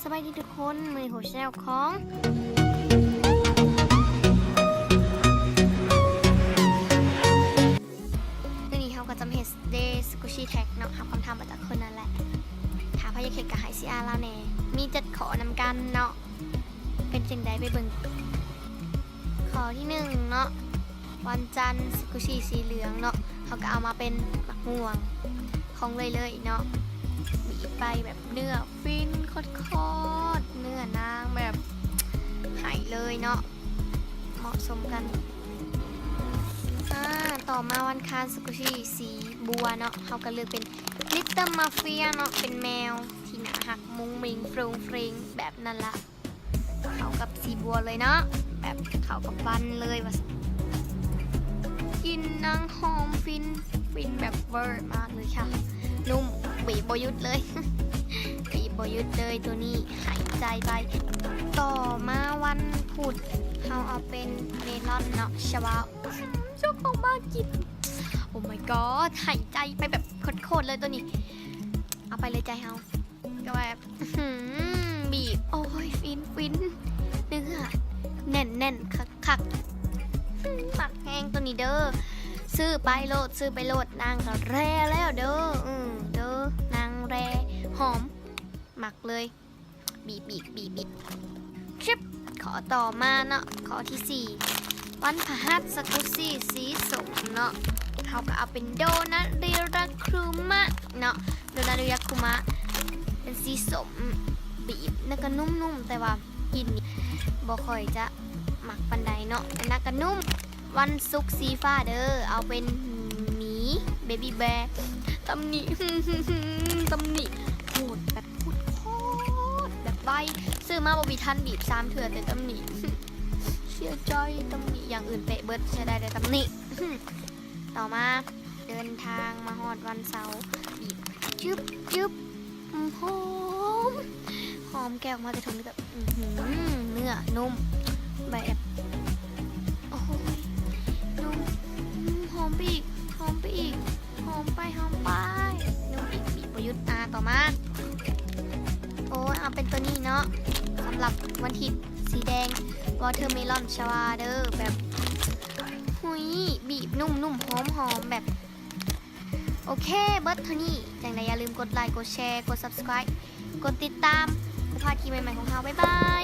สบายดีทุกคนมือหัวแชลของตัวนี้เขาก็จะมาเฮดเดย์สกุชิแท็กเนาะทำคำทำมาจากคนนั่นแหละถามพยาเขตกับหายซีอาร์แล้วแน่มี7 ขอนำกันเนาะเป็นจังใดไปเบิ่งขอที่1เนาะวันจันทร์สกุชิสีเหลืองเนาะเขาก็เอามาเป็นหมักม่วงของเลยเนาะบีบไปแบบเนื้อฟินโคตรเนื้อนางแบบหายเลยเนาะเหมาะสมกันต่อมาวันคานสกุชิสีบัวเนาะเขาก็เลือกเป็นลิตเติ้ลมาเฟียเนาะเป็นแมวที่หนาหักมุ้งมิงฟรุงฟริงแบบนั้นละเขากับสีบัวเลยเนาะแบบเขากับฟันเลยว่ากินนางหอมฟินแบบเวอร์มากเลยค่ะนุ่มบีบบยุทธเลย บีบบยุทธเลยตัวนี้หายใจไปต่อมาวันพุธเขาเอาเป็นเมลอนเนาะชวาชอบมากกินโอ้ my god หายใจไปแบบโคตรเลยตัวนี้เอาไปเลยใจเขาก็แบบบีบโอ้ยฟินเนื้อแน่นคักหมักแห้งตัวนี้เด้อซื้อไปโลดนางก็แร่แล้วเด้อเด้อนางแร่หอมหมักเลยบีบชิปขอต่อมาเนาะขอที่4วันพฤหัสกุชิสีส้มเนาะเขาก็เอาเป็นโดนัทเรียคุมะเนาะโดนัทเรียคุมะเป็นสีส้มบีบแล้วก็นุ่มๆแต่ว่ากินบ่ค่อยจะหมักปันใดเนาะแต่นักก็นุ่มวันศุกร์สีฟ้าเด้อเอาเป็นหมีเบบี้แบร์ตำหนิโหดแบบโคตรแบบใบซื้อมาบวิทันบีบ3 เถื่อแต่ตำหนิเสียใจตำหนิอย่างอื่นเปะเบิร์ดใช้ได้แต่ตำหนิต่อมาเดินทางมาฮอดวันเสาร์บีบจึ๊บหอมแก้วมาจะทนแบบเนื้อนุ่มแบบโอ้ยนุ่มหอมไปอีกหอมไปนุ่มอีกบีบประยุทธ์ต่อมาโอ้ยเอาเป็นตัวนี้เนาะสำหรับวันอาทิตย์สีแดงวอเตอร์เมลอนชวาเดอร์แบบหุยบีบนุ่มหอมแบบโอเคเบิร์ดเท่านี้จังใดอย่าลืมกดไลค์กดแชร์กด subscribe กดติดตามเพื่อพลาดคลิปใหม่ๆของเราบ๊ายบาย